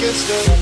get stuck.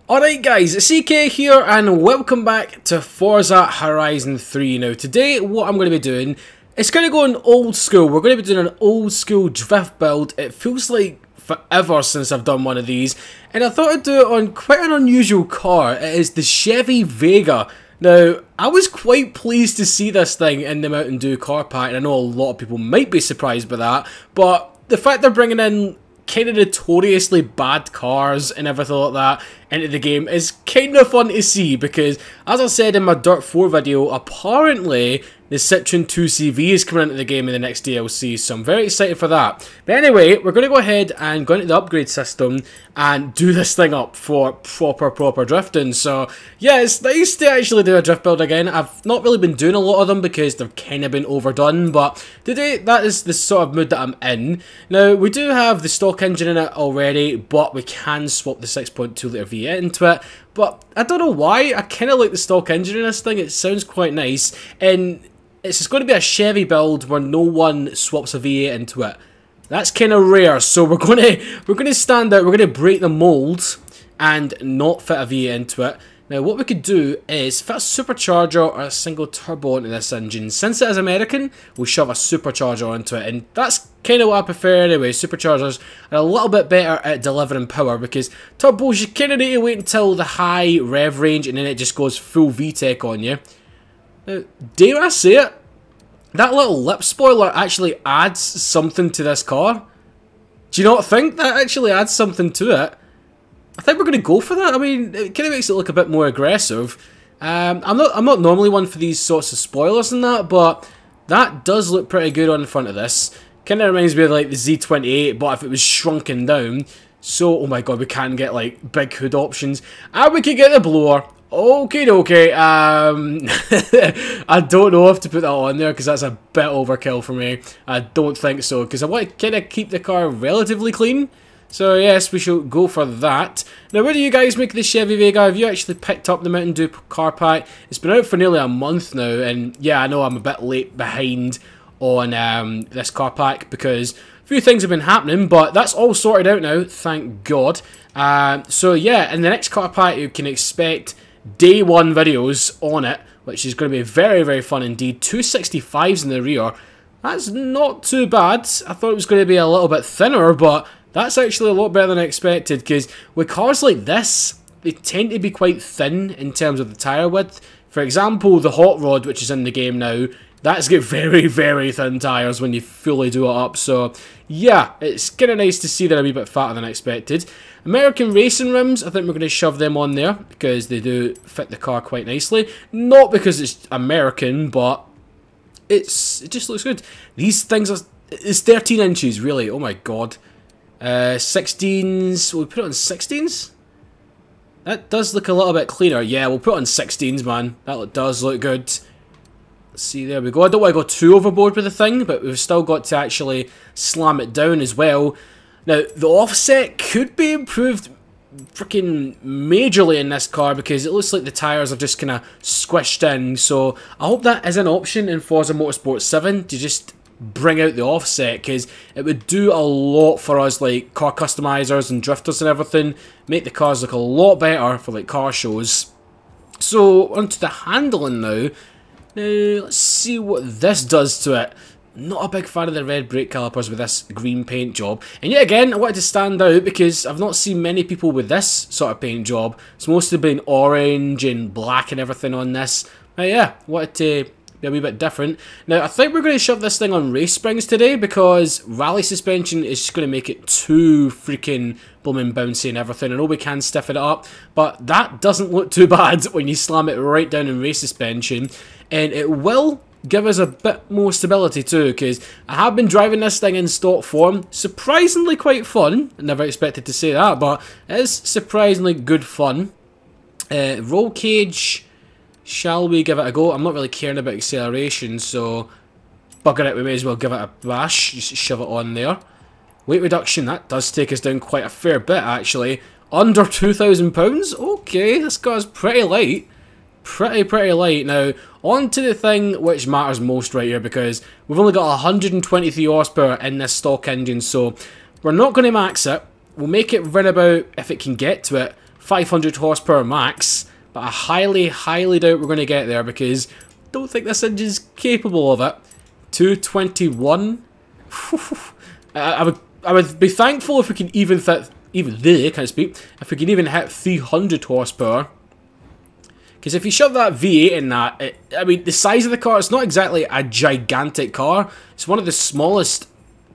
Alright guys, it's CK here and welcome back to Forza Horizon 3. Now today what I'm going to be doing is kind of going old school. We're going to be doing an old school drift build. It feels like forever since I've done one of these, and I thought I'd do it on quite an unusual car. It is the Chevy Vega. Now, I was quite pleased to see this thing in the Mountain Dew car pack, and I know a lot of people might be surprised by that, but the fact they're bringing in kind of notoriously bad cars and everything like that into the game is kind of fun to see, because as I said in my Dirt 4 video, apparently the Citroen 2CV is coming into the game in the next DLC, so I'm very excited for that. But anyway, we're going to go ahead and go into the upgrade system and do this thing up for proper drifting. So yeah, it's nice to actually do a drift build again. I've not really been doing a lot of them because they've kind of been overdone, but today that is the sort of mood that I'm in. Now, we do have the stock engine in it already, but we can swap the 6.2 litre V8 into it. But I don't know why, I kind of like the stock engine in this thing. It sounds quite nice, and it's just going to be a Chevy build where no one swaps a V8 into it. That's kind of rare, so we're going to stand out. We're going to break the mold and not fit a V8 into it. Now, what we could do is fit a supercharger or a single turbo into this engine. Since it is American, we'll shove a supercharger into it, and that's kind of what I prefer anyway. Superchargers are a little bit better at delivering power, because turbos, you kind of need to wait until the high rev range and then it just goes full VTEC on you. Now, dare I say it, that little lip spoiler actually adds something to this car. Do you not think that actually adds something to it? I think we're going to go for that. I mean, it kind of makes it look a bit more aggressive. I'm not normally one for these sorts of spoilers and that, but that does look pretty good on the front of this. Kind of reminds me of like the Z28, but if it was shrunken down. So, oh my god, we can get like big hood options, and we can get the blower. Okay. I don't know if to put that on there because that's a bit overkill for me. I don't think so, because I want to kind of keep the car relatively clean. So yes, we shall go for that. Now, what do you guys make of the Chevy Vega? Have you actually picked up the Mountain Dew car pack? It's been out for nearly a month now, and yeah, I know I'm a bit late behind on this car pack because a few things have been happening, but that's all sorted out now, thank God. So yeah, in the next car pack you can expect day one videos on it, which is going to be very fun indeed. 265s in the rear. That's not too bad. I thought it was going to be a little bit thinner, but that's actually a lot better than I expected, because with cars like this, they tend to be quite thin in terms of the tyre width. For example, the Hot Rod, which is in the game now, that's got very thin tyres when you fully do it up. So yeah, it's kind of nice to see they're a wee bit fatter than I expected. American racing rims, I think we're going to shove them on there because they do fit the car quite nicely. Not because it's American, but it just looks good. These things are, it's 13 inches really, oh my god. 16s, will we put it on 16s? That does look a little bit cleaner. Yeah, we'll put it on 16s, man. That does look good. Let's see, there we go. I don't want to go too overboard with the thing, but we've still got to actually slam it down as well. Now, the offset could be improved freaking majorly in this car, because it looks like the tyres are just kind of squished in. So I hope that is an option in Forza Motorsport 7 to just bring out the offset, because it would do a lot for us, like car customizers and drifters and everything. Make the cars look a lot better for like car shows. So onto the handling now. Now let's see what this does to it. Not a big fan of the red brake calipers with this green paint job. And yet again, I wanted to stand out because I've not seen many people with this sort of paint job. It's mostly been orange and black and everything on this. But yeah, wanted to be a wee bit different. Now, I think we're going to shove this thing on race springs today, because rally suspension is just going to make it too freaking blooming bouncy and everything. I know we can stiffen it up, but that doesn't look too bad when you slam it right down in race suspension. And it will give us a bit more stability too, because I have been driving this thing in stock form. Surprisingly quite fun. I never expected to say that, but it is surprisingly good fun. Roll cage, shall we give it a go? I'm not really caring about acceleration, so bugger it, we may as well give it a bash. Just shove it on there. Weight reduction, that does take us down quite a fair bit actually. Under £2,000. Okay, this car's pretty light. pretty light. Now, on to the thing which matters most right here, because we've only got 123 horsepower in this stock engine, so we're not going to max it. We'll make it run about, if it can get to it, 500 horsepower max, but I highly doubt we're going to get there, because I don't think this engine's capable of it. 221? I would be thankful if we can even fit, if we can even hit 300 horsepower. Because if you shove that V8 in that, I mean, the size of the car, it's not exactly a gigantic car. It's one of the smallest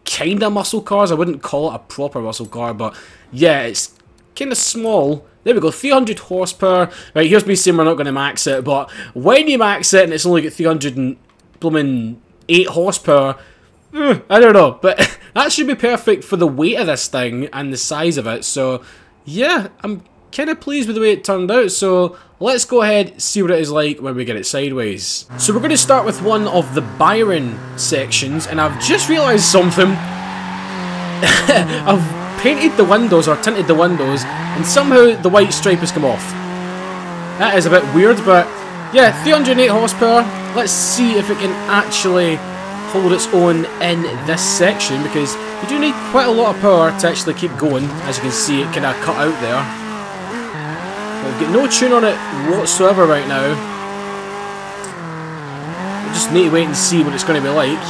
kind of muscle cars. I wouldn't call it a proper muscle car, but yeah, it's kind of small. There we go, 300 horsepower. Right, here's me saying we're not going to max it, but when you max it and it's only got 308 horsepower, I don't know, but that should be perfect for the weight of this thing and the size of it. So yeah, I'm kind of pleased with the way it turned out. So let's go ahead and see what it is like when we get it sideways. So we're going to start with one of the Byron sections, and I've just realised something. I've painted the windows, or tinted the windows, and somehow the white stripe has come off. That is a bit weird, but yeah, 308 horsepower. Let's see if it can actually hold its own in this section, because you do need quite a lot of power to actually keep going. As you can see, it kind of cut out there. But we've got no tune on it whatsoever right now. We just need to wait and see what it's going to be like.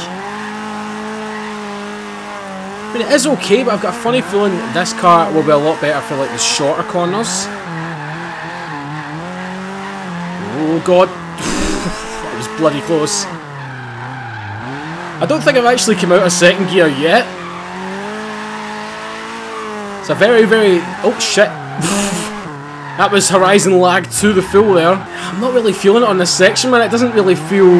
I mean, it is okay, but I've got a funny feeling this car will be a lot better for like the shorter corners. Oh god. That was bloody close. I don't think I've actually come out of second gear yet. It's a very... Oh shit. That was Horizon lag to the full there. I'm not really feeling it on this section, man. It doesn't really feel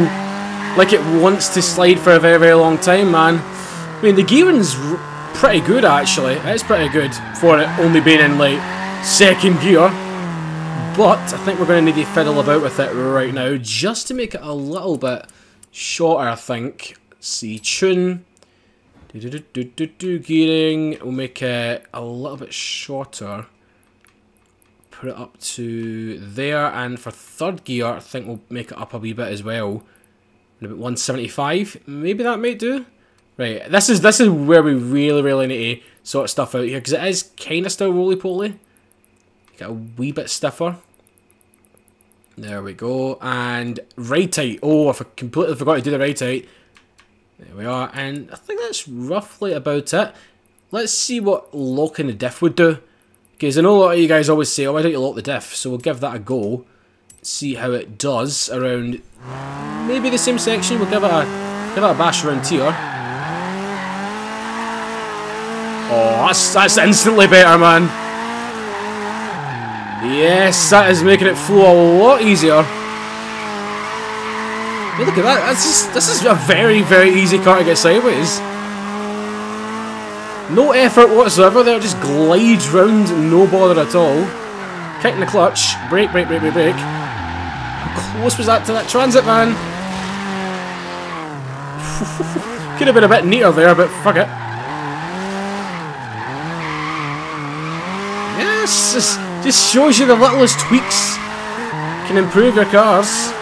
like it wants to slide for a very long time, man. I mean, the gearing's pretty good, actually. It's pretty good for it only being in, like, second gear. But I think we're going to need to fiddle about with it right now, just to make it a little bit shorter, I think. Let's see, tune. Gearing. We'll make it a little bit shorter. Put it up to there. And for third gear, I think we'll make it up a wee bit as well. About 175. Maybe that might do. Right, this is where we really need to sort stuff out here, because it is kind of still roly-poly. Get a wee bit stiffer. There we go. And right height. Oh, I completely forgot to do the right height. There we are. And I think that's roughly about it. Let's see what locking the diff would do. Because I know a lot of you guys always say, oh, why don't you lock the diff? So we'll give that a go. See how it does around maybe the same section. We'll give it a bash around here. Oh, that's instantly better, man. Yes, that is making it flow a lot easier. Hey, look at that. This is a very easy car to get sideways. No effort whatsoever there, just glides round, no bother at all. Kicking the clutch. Brake. How close was that to that transit van? Could have been a bit neater there, but fuck it. Yes, just shows you the littlest tweaks can improve your cars.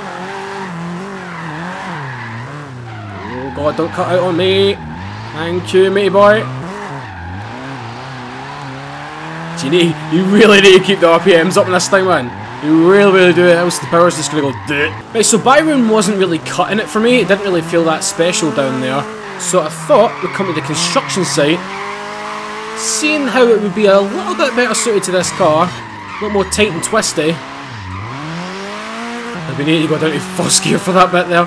Oh god, don't cut out on me. Thank you, matey boy. You really need to keep the RPMs up in this thing, man. You really do it, else the power's just gonna go duh. Right, so Byron wasn't really cutting it for me. It didn't really feel that special down there. So I thought we'd come to the construction site, seeing how it would be a little bit better suited to this car, a little more tight and twisty. We need to go down to first gear for that bit there.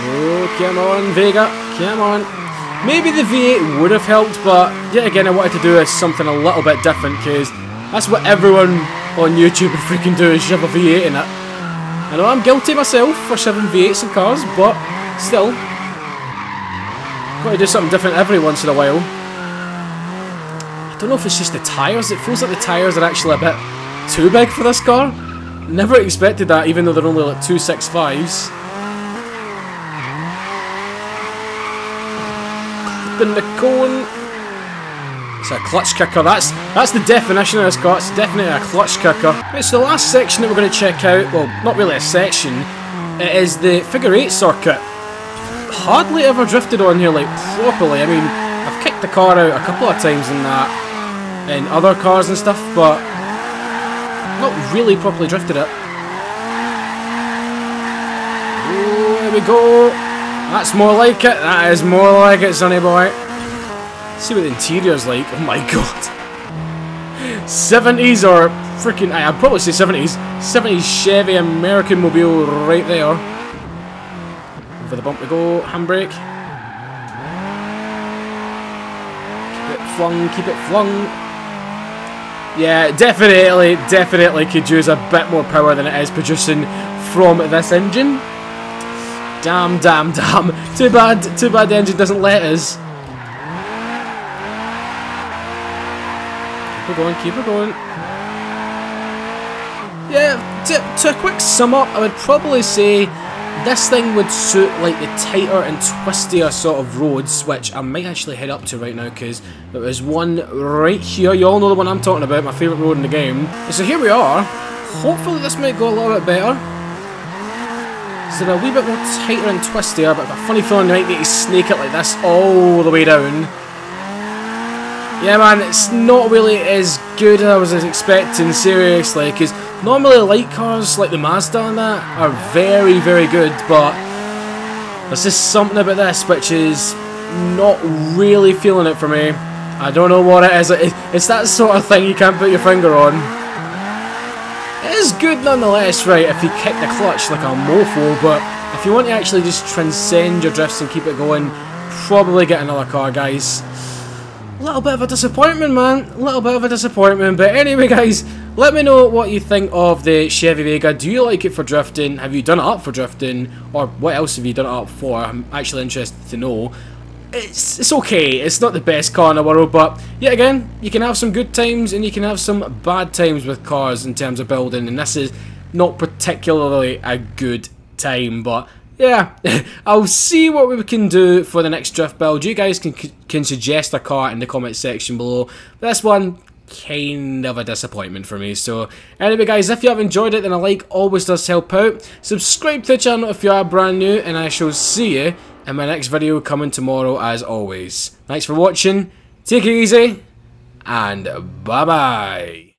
Oh, come on, Vega, come on. Maybe the V8 would have helped, but yet again I wanted to do something a little bit different, because that's what everyone on YouTube would freaking do, is shove a V8 in it. I know I'm guilty myself for shoving V8s in cars, but still. Got to do something different every once in a while. I don't know if it's just the tyres. It feels like the tyres are actually a bit too big for this car. Never expected that, even though they're only like 265s. Clipping the cone. It's a clutch kicker. That's the definition of this car. It's definitely a clutch kicker. Right, so the last section that we're going to check out, well, not really a section, it is the figure 8 circuit. Hardly ever drifted on here like properly. I mean, I've kicked the car out a couple of times in that, in other cars and stuff, but not really properly drifted it. Oh, there we go. That's more like it. That is more like it, sonny boy. Let's see what the interior's like. Oh my god. 70s or freaking... I'd probably say 70s. 70s Chevy American Mobile right there. Over the bump we go. Handbrake. Keep it flung. Keep it flung. Yeah, definitely could use a bit more power than it is producing from this engine. Damn. Too bad the engine doesn't let us. Keep it going. Yeah, to a quick sum up, I would probably say this thing would suit like the tighter and twistier sort of roads, which I might actually head up to right now because there is one right here. You all know the one I'm talking about, my favourite road in the game. So here we are. Hopefully this might go a little bit better. So they're a wee bit more tighter and twistier, but I've got a funny feeling I might need to snake it like this all the way down. Yeah man, it's not really as good as I was expecting, seriously, because normally light cars like the Mazda and that are very, very good, but there's just something about this which is not really feeling it for me. I don't know what it is. It's that sort of thing you can't put your finger on. It is good nonetheless, right, if you kick the clutch like a mofo, but if you want to actually just transcend your drifts and keep it going, probably get another car, guys. A little bit of a disappointment, man. A little bit of a disappointment. But anyway, guys, let me know what you think of the Chevy Vega. Do you like it for drifting? Have you done it up for drifting? Or what else have you done it up for? I'm actually interested to know. It's okay. It's not the best car in the world, but yet again, you can have some good times and you can have some bad times with cars in terms of building. And this is not particularly a good time, but yeah, I'll see what we can do for the next drift build. You guys can suggest a car in the comment section below. But this one, kind of a disappointment for me. So anyway guys, if you have enjoyed it, then a like always does help out. Subscribe to the channel if you are brand new, and I shall see you in my next video coming tomorrow as always. Thanks for watching, take it easy, and bye bye.